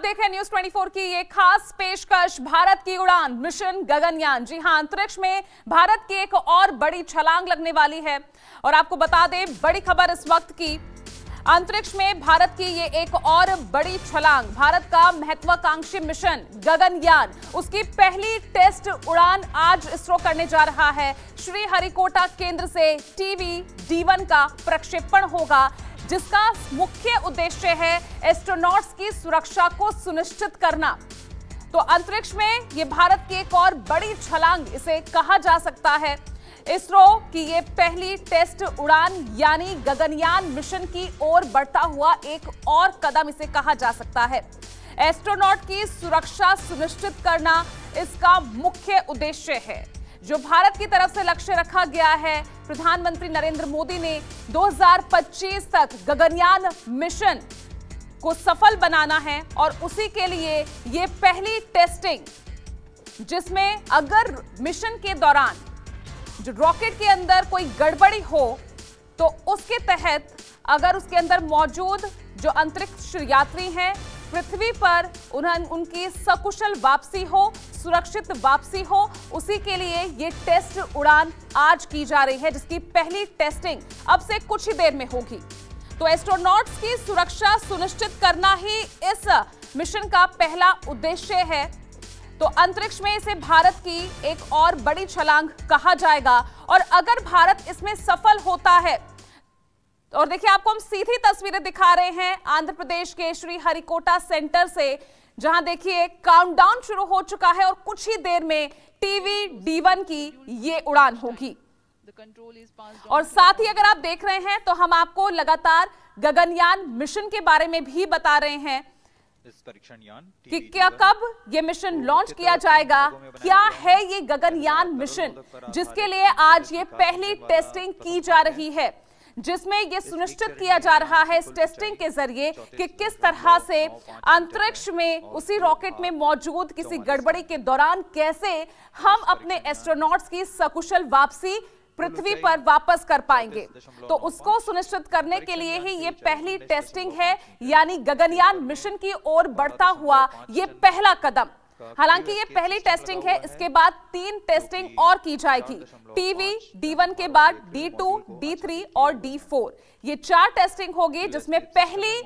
देखें न्यूज 24 की ये खास पेशकश, भारत की उड़ान मिशन गगनयान। जी हां, अंतरिक्ष में भारत की एक और बड़ी छलांग लगने वाली है। और आपको बता दें, बड़ी खबर इस वक्त की, अंतरिक्ष में भारत की ये एक और बड़ी छलांग, भारत का महत्वाकांक्षी मिशन गगनयान, उसकी पहली टेस्ट उड़ान आज इसरो करने जा रहा है। श्रीहरिकोटा केंद्र से TVD-1 का प्रक्षेपण होगा, जिसका मुख्य उद्देश्य है एस्ट्रोनॉट्स की सुरक्षा को सुनिश्चित करना। तो अंतरिक्ष में ये भारत की एक और बड़ी छलांग इसे कहा जा सकता है। इसरो की ये पहली टेस्ट उड़ान यानी गगनयान मिशन की ओर बढ़ता हुआ एक और कदम इसे कहा जा सकता है। एस्ट्रोनॉट की सुरक्षा सुनिश्चित करना इसका मुख्य उद्देश्य है। जो भारत की तरफ से लक्ष्य रखा गया है, प्रधानमंत्री नरेंद्र मोदी ने 2025 तक गगनयान मिशन को सफल बनाना है और उसी के लिए ये पहली टेस्टिंग, जिसमें अगर मिशन के दौरान जो रॉकेट के अंदर कोई गड़बड़ी हो तो उसके तहत अगर उसके अंदर मौजूद जो अंतरिक्ष यात्री हैं पृथ्वी पर उनकी सकुशल वापसी हो, सुरक्षित वापसी हो, उसी के लिए ये टेस्ट उड़ान आज की जा रही है, जिसकी पहली टेस्टिंग अब से कुछ ही देर में होगी। तो एस्ट्रोनॉट्स की सुरक्षा सुनिश्चित करना ही इस मिशन का पहला उद्देश्य है। तो अंतरिक्ष में इसे भारत की एक और बड़ी छलांग कहा जाएगा। और अगर भारत इसमें सफल होता है, और देखिए आपको हम सीधी तस्वीरें दिखा रहे हैं आंध्र प्रदेश के श्रीहरिकोटा सेंटर से, जहां देखिए काउंटडाउन शुरू हो चुका है और कुछ ही देर में TVD-1 की ये उड़ान होगी। और साथ ही अगर आप देख रहे हैं तो हम आपको लगातार गगनयान मिशन के बारे में भी बता रहे हैं कि क्या कब ये मिशन लॉन्च किया जाएगा, क्या है ये गगनयान मिशन, जिसके लिए आज ये पहली टेस्टिंग की जा रही है, जिसमें यह सुनिश्चित किया जा रहा है इस टेस्टिंग के जरिए कि किस तरह से अंतरिक्ष में उसी रॉकेट में मौजूद किसी गड़बड़ी के दौरान कैसे हम अपने एस्ट्रोनॉट्स की सकुशल वापसी पृथ्वी पर वापस कर पाएंगे। तो उसको सुनिश्चित करने के लिए ही ये पहली टेस्टिंग है, यानी गगनयान मिशन की ओर बढ़ता हुआ ये पहला कदम। हालांकि ये पहली टेस्टिंग है, इसके बाद 3 टेस्टिंग और की जाएगी। TVD-1 के बाद D2, D3 और D4, ये 4 टेस्टिंग होगी, जिसमें पहली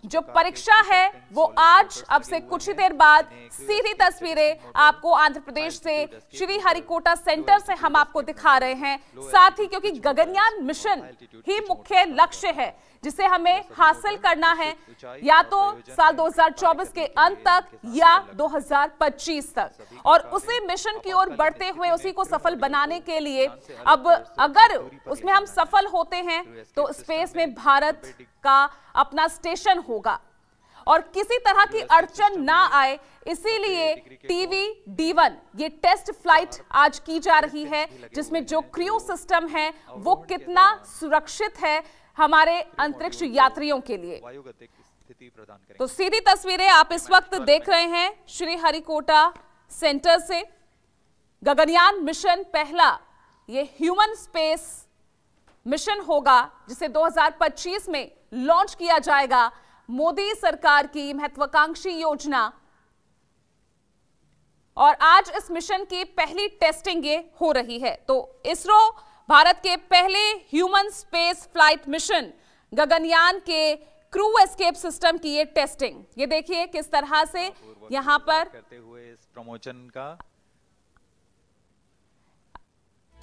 जो परीक्षा है वो आज अब से कुछ ही देर बाद सीधी तस्वीरें आपको आंध्र प्रदेश से श्रीहरिकोटा सेंटर से हम आपको दिखा रहे हैं। साथ ही क्योंकि गगनयान मिशन ही मुख्य लक्ष्य है जिसे हमें हासिल करना है, या तो साल 2024 के अंत तक या 2025 तक, और उसी मिशन की ओर बढ़ते हुए उसी को सफल बनाने के लिए अब अगर उसमें हम सफल होते हैं तो स्पेस में भारत का अपना स्टेशन होगा और किसी तरह की अड़चन ना आए, इसीलिए TVD-1 ये टेस्ट फ्लाइट आज की जा रही है, जिसमें जो क्रू सिस्टम है वो कितना सुरक्षित है हमारे अंतरिक्ष यात्रियों के लिए। तो सीधी तस्वीरें आप इस वक्त देख रहे हैं श्रीहरिकोटा सेंटर से। गगनयान मिशन पहला ये ह्यूमन स्पेस मिशन होगा, जिसे 2025 में लॉन्च किया जाएगा। मोदी सरकार की महत्वाकांक्षी योजना, और आज इस मिशन की पहली टेस्टिंग ये हो रही है। तो इसरो भारत के पहले human space flight mission Gaganyaan के क्रू एस्केप सिस्टम की ये टेस्टिंग, ये देखिए किस तरह से यहां पर करते हुए इस प्रमोशन का।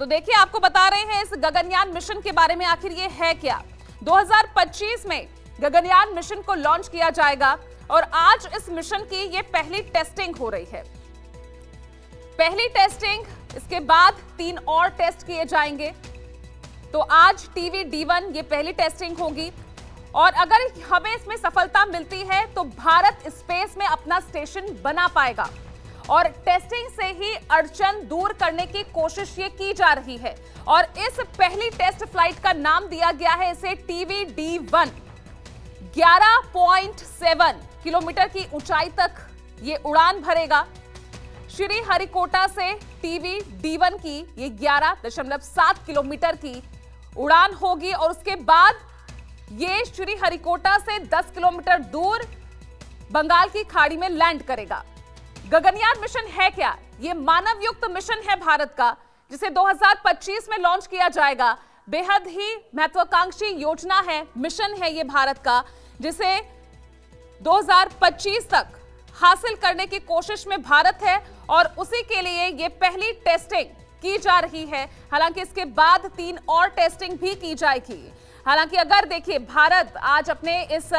तो देखिए आपको बता रहे हैं इस गगनयान मिशन के बारे में, आखिर ये है क्या। 2025 में गगनयान मिशन को लॉन्च किया जाएगा और आज इस मिशन की ये पहली टेस्टिंग हो रही है। पहली टेस्टिंग, इसके बाद 3 और टेस्ट किए जाएंगे। तो आज TVD-1 ये पहली टेस्टिंग होगी, और अगर हमें इसमें सफलता मिलती है तो भारत स्पेस में अपना स्टेशन बना पाएगा, और टेस्टिंग से ही अड़चन दूर करने की कोशिश ये की जा रही है। और इस पहली टेस्ट फ्लाइट का नाम दिया गया है इसे TVD-1। 11.7 किलोमीटर की ऊंचाई तक ये उड़ान भरेगा। श्रीहरिकोटा से TVD-1 की ये 11.7 किलोमीटर की उड़ान होगी, और उसके बाद ये श्रीहरिकोटा से 10 किलोमीटर दूर बंगाल की खाड़ी में लैंड करेगा। गगनयान मिशन है क्या? यह मानव युक्त मिशन है भारत का, जिसे 2025 में लॉन्च किया जाएगा। बेहद ही महत्वाकांक्षी योजना है, मिशन है ये भारत का, जिसे 2025 तक हासिल करने की कोशिश में भारत है और उसी के लिए ये पहली टेस्टिंग की जा रही है। हालांकि इसके बाद 3 और टेस्टिंग भी की जाएगी। हालांकि अगर देखिए भारत आज अपने इस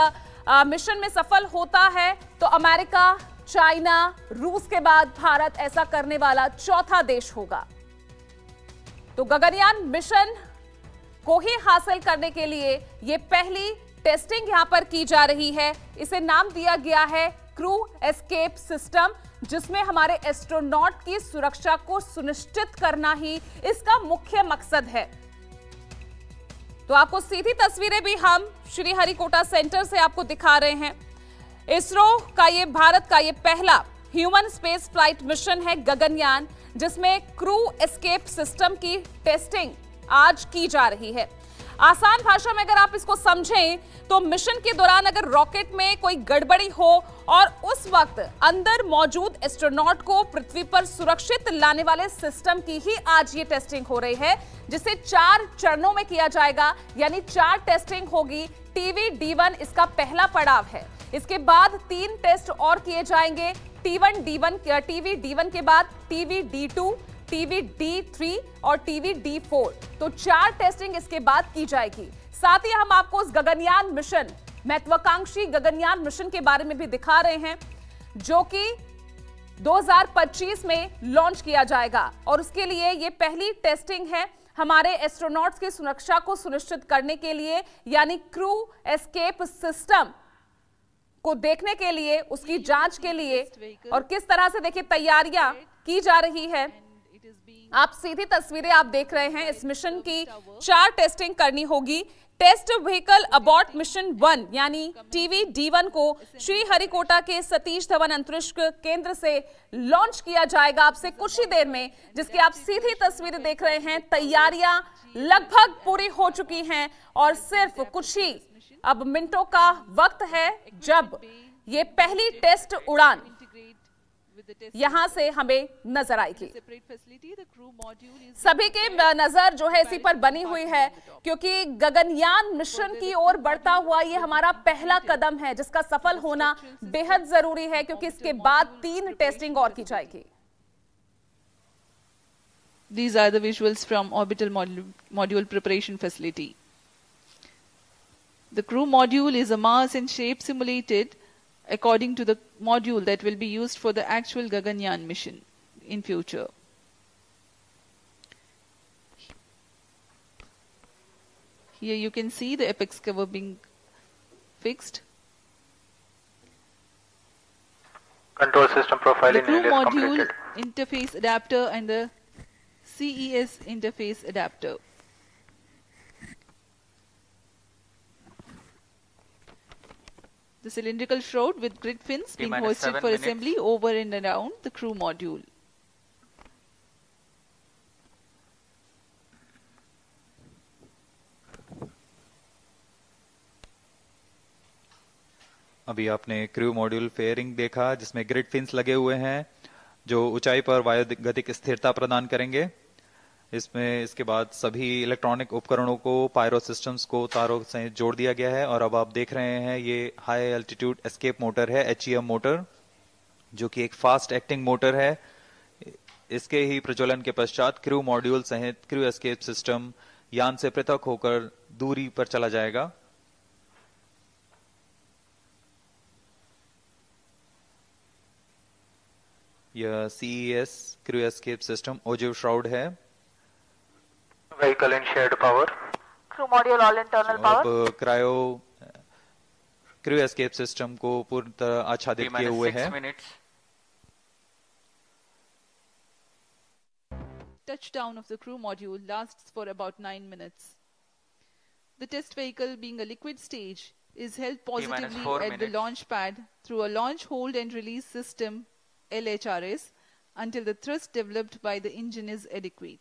मिशन में सफल होता है तो अमेरिका, चाइना, रूस के बाद भारत ऐसा करने वाला चौथा देश होगा। तो गगनयान मिशन को ही हासिल करने के लिए ये पहली टेस्टिंग यहां पर की जा रही है। इसे नाम दिया गया है क्रू एस्केप सिस्टम, जिसमें हमारे एस्ट्रोनॉट की सुरक्षा को सुनिश्चित करना ही इसका मुख्य मकसद है। तो आपको सीधी तस्वीरें भी हम श्रीहरिकोटा सेंटर से आपको दिखा रहे हैं। इसरो का ये भारत का ये पहला ह्यूमन स्पेस फ्लाइट मिशन है गगनयान, जिसमें क्रू एस्केप सिस्टम की टेस्टिंग आज की जा रही है। आसान भाषा में अगर आप इसको समझें तो मिशन के दौरान अगर रॉकेट में कोई गड़बड़ी हो और उस वक्त अंदर मौजूद एस्ट्रोनॉट को पृथ्वी पर सुरक्षित लाने वाले सिस्टम की ही आज ये टेस्टिंग हो रही है, जिसे 4 चरणों में किया जाएगा। यानी 4 टेस्टिंग होगी। TVD1 इसका पहला पड़ाव है। इसके बाद 3 टेस्ट और किए जाएंगे। TVD1 के बाद TVD2, TVD3 और TVD4। तो 4 टेस्टिंग इसके बाद की जाएगी। साथ ही हम आपको उस गगनयान मिशन, महत्वाकांक्षी गगनयान मिशन के बारे में भी दिखा रहे हैं, जो कि 2025 में लॉन्च किया जाएगा। और उसके लिए ये पहली टेस्टिंग है हमारे एस्ट्रोनॉट्स की सुरक्षा को सुनिश्चित करने के लिए, यानी क्रू एस्केप सिस्टम को देखने के लिए, उसकी जांच के लिए, और किस तरह से देखिए तैयारियां की जा रही है। आप सीधी तस्वीरें आप देख रहे हैं। इस मिशन की 4 टेस्टिंग करनी होगी। टेस्ट व्हीकल अबॉर्ट मिशन 1 यानी TVD1 को श्रीहरिकोटा के सतीश धवन अंतरिक्ष केंद्र से लॉन्च किया जाएगा आपसे कुछ ही देर में, जिसकी आप सीधी तस्वीरें देख रहे हैं। तैयारियां लगभग पूरी हो चुकी हैं और सिर्फ कुछ ही अब मिनटों का वक्त है जब ये पहली टेस्ट उड़ान यहां से हमें नजर आएगी। सभी के नजर जो है इसी पर बनी हुई है, क्योंकि गगनयान मिशन की ओर बढ़ता हुआ ये हमारा पहला कदम है, जिसका सफल होना बेहद जरूरी है, क्योंकि इसके बाद 3 टेस्टिंग और की जाएगी। These are the visuals from orbital module preparation facility. The crew module is a mass and shape simulated according to the module that will be used for the actual Gaganyaan mission in future. Here you can see the apex cover being fixed. Control system profiling The crew is module, completed. interface adapter and the CES interface adapter. The cylindrical shroud with grid fins being T-minus hoisted 7 for minutes. assembly over and around the crew module. अभी आपने crew module fairing देखा, जिसमें grid fins लगे हुए हैं जो ऊंचाई पर वायुगतिक स्थिरता प्रदान करेंगे। इसमें इसके बाद सभी इलेक्ट्रॉनिक उपकरणों को, पायरो सिस्टम्स को तारों से जोड़ दिया गया है। और अब आप देख रहे हैं ये हाई एल्टीट्यूड एस्केप मोटर है, HEM मोटर, जो कि एक फास्ट एक्टिंग मोटर है। इसके ही प्रज्वलन के पश्चात क्रू मॉड्यूल सहित क्रू एस्केप सिस्टम यान से पृथक होकर दूरी पर चला जाएगा। यह CES crew escape system ogive shroud है। Vehicle in shared power. Crew module all internal power. अब क्रू एस्केप सिस्टम को पूर्ण तरह आच्छादित किए T-minus हुए 6 हैं। minutes. Touchdown of the crew module lasts for about 9 minutes. The test vehicle, being a liquid stage, is held positively -4 at the minutes. launch pad through a launch hold and release system LHRS until the thrust developed by the engine is adequate.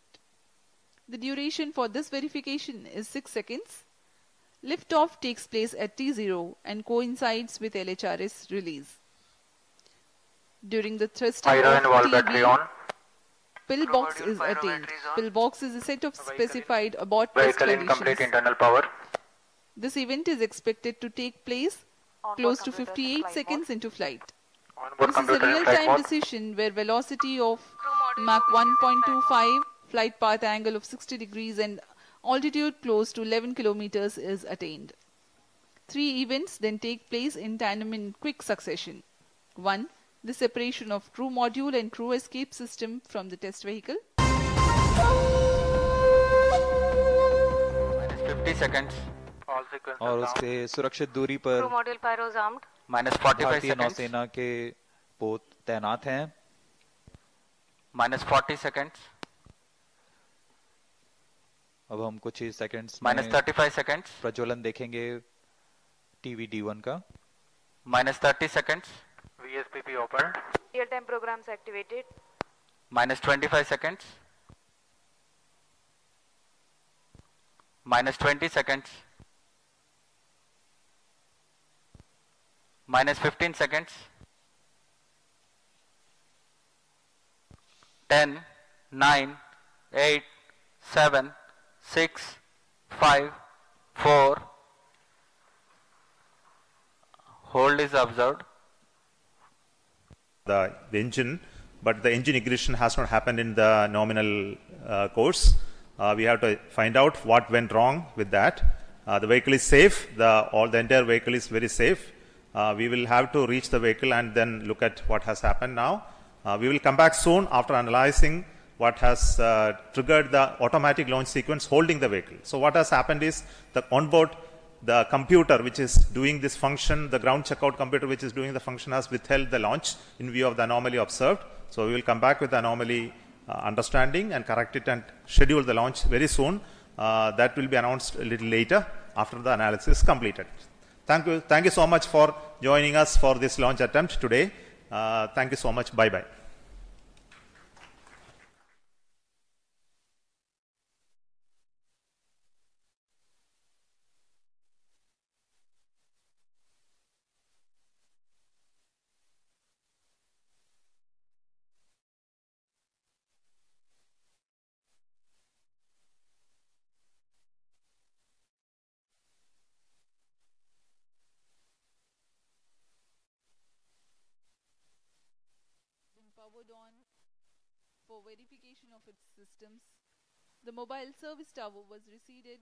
The duration for this verification is 6 seconds. Liftoff takes place at T0 and coincides with LHRS release. During the thrusting Pyro and wall of battery TB, on. pillbox is pyro attained. batteries on. Pillbox is a set of specified abort test Vehicle in complete conditions. internal power. This event is expected to take place Onboard close to computer 58 flight seconds into flight. Onboard This is a computer in flight real-time mode. decision where velocity of Mach 1.25, flight path angle of 60 degrees and altitude close to 11 kilometers is attained. 3 events then take place in tandem in quick succession. 1. The separation of crew module and crew escape system from the test vehicle. minus 50 seconds, All sequences और down. उसके सुरक्षित दूरी पर Crew module pyros armed. minus 45 भारतीय seconds, नौसेना के पोत तैनात हैं। minus 40 seconds, अब हम कुछ ही सेकंड्स minus में 35 seconds, प्रज्वलन देखेंगे TVD1 का। minus 30 seconds, VSPP opened. Real-time programs activated. minus 25 seconds, minus 20 seconds, minus 15 seconds, 10, 9, 8, 7, 6, 5, 4, hold is observed. The engine, but the engine ignition has not happened in the nominal course. We have to find out what went wrong with that. The vehicle is safe. The entire vehicle is very safe. We will have to reach the vehicle and then look at what has happened now. We will come back soon after analyzing what has triggered the automatic launch sequence holding the vehicle. So what has happened is the onboard, the computer which is doing this function, the ground checkout computer which is doing the function has withheld the launch in view of the anomaly observed. So we will come back with the anomaly understanding and correct it and schedule the launch very soon. That will be announced a little later after the analysis is completed. Thank you so much for joining us for this launch attempt today. Thank you so much. Bye-bye. Powered on for verification of its systems. The mobile service tower was reseated.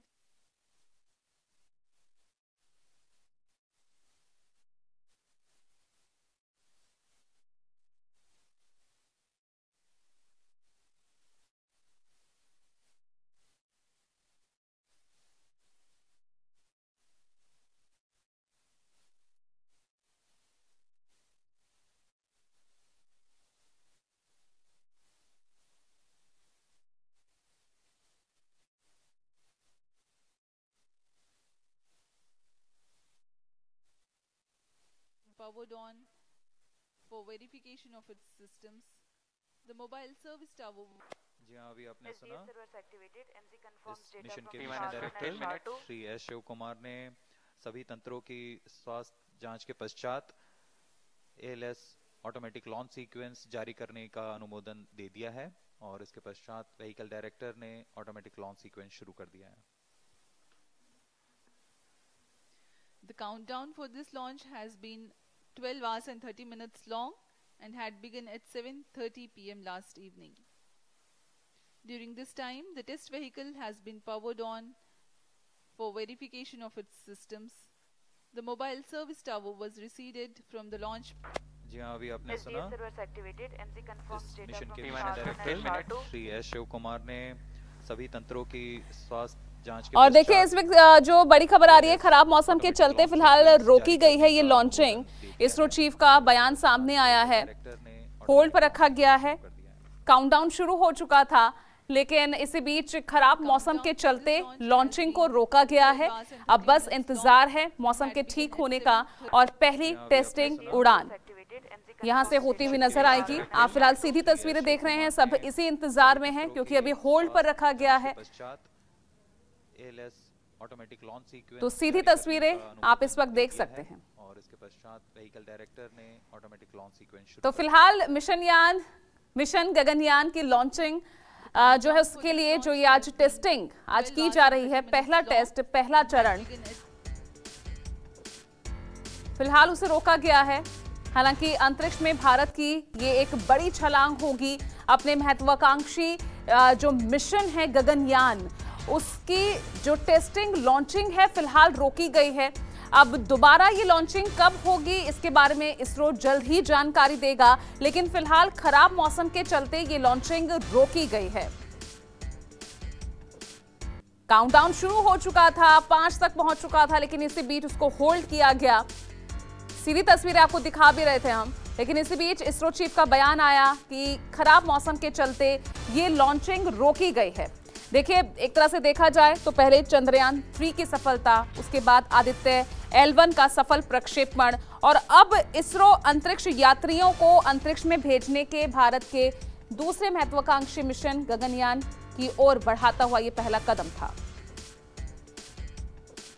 Powered on for verification of its systems. The mobile service tower. जी हाँ, अभी आपने SDS सुना servers activated. MC confirms इस data mission from के T-minus mission SHAR 1 director and SHAR 2. Shri S Shiv Kumar ने सभी तंत्रों की स्वास्थ्य जांच के पश्चात ALS ऑटोमेटिक लॉन्च सीक्वेंस जारी करने का अनुमोदन दे दिया है और इसके पश्चात व्हीकल डायरेक्टर ने ऑटोमेटिक लॉन्च सीक्वेंस शुरू कर दिया है। The countdown for this launch has been 12 hours and 30 minutes long and had begun at 7:30 p.m. last evening. During this time, the test vehicle has been powered on for verification of its systems. The mobile service tower was reseated from the launch. जी हाँ, अभी आपने सुना SDS servers activated. MC confirms इस data mission from के SHAR mission 1 and director SHAR 2. Shri S Shiv Kumar ने सभी तंत्रों की स्वास्थ्य जांच के और देखिए इस पश्चात वक्त जो बड़ी खबर आ रही है, खराब मौसम के चलते फिलहाल रोकी गई है ये लॉन्चिंग। इसरो चीफ का बयान सामने आया है, डायरेक्टर ने होल्ड पर रखा गया है, कर दिया है। काउंटडाउन शुरू हो चुका था, लेकिन इसी बीच खराब मौसम के चलते लॉन्चिंग को रोका गया है। अब बस इंतजार है मौसम के ठीक होने का और पहली टेस्टिंग उड़ान यहाँ से होती हुई नजर आएगी। आप फिलहाल सीधी तस्वीरें देख रहे हैं, सब इसी इंतजार में हैं क्योंकि अभी होल्ड पर रखा गया है। पश्चात ALS ऑटोमेटिक लॉन्च सीक्वेंस तो सीधी तस्वीरें आप इस वक्त देख सकते हैं और इसके पश्चात व्हीकल डायरेक्टर ने ऑटोमेटिक लॉन्च सीक्वेंस शुरू तो फिलहाल मिशन गगनयान की लॉन्चिंग जो है उसके लिए जो ये आज टेस्टिंग आज की जा रही है, पहला टेस्ट, पहला चरण, फिलहाल उसे रोका गया है। हालांकि अंतरिक्ष में भारत की ये एक बड़ी छलांग होगी। अपने महत्वाकांक्षी जो मिशन है गगनयान, उसकी जो टेस्टिंग लॉन्चिंग है फिलहाल रोकी गई है। अब दोबारा ये लॉन्चिंग कब होगी इसके बारे में इसरो जल्द ही जानकारी देगा, लेकिन फिलहाल खराब मौसम के चलते ये लॉन्चिंग रोकी गई है। काउंटडाउन शुरू हो चुका था, 5 तक पहुंच चुका था, लेकिन इसी बीच उसको होल्ड किया गया। सीधी तस्वीरें आपको दिखा भी रहे थे हम, लेकिन इसी बीच इसरो चीफ का बयान आया कि खराब मौसम के चलते ये लॉन्चिंग रोकी गई है। देखिए, एक तरह से देखा जाए तो पहले चंद्रयान 3 की सफलता, उसके बाद आदित्य L1 का सफल प्रक्षेपण और अब इसरो अंतरिक्ष यात्रियों को अंतरिक्ष में भेजने के भारत के दूसरे महत्वाकांक्षी मिशन गगनयान की ओर बढ़ाता हुआ ये पहला कदम था।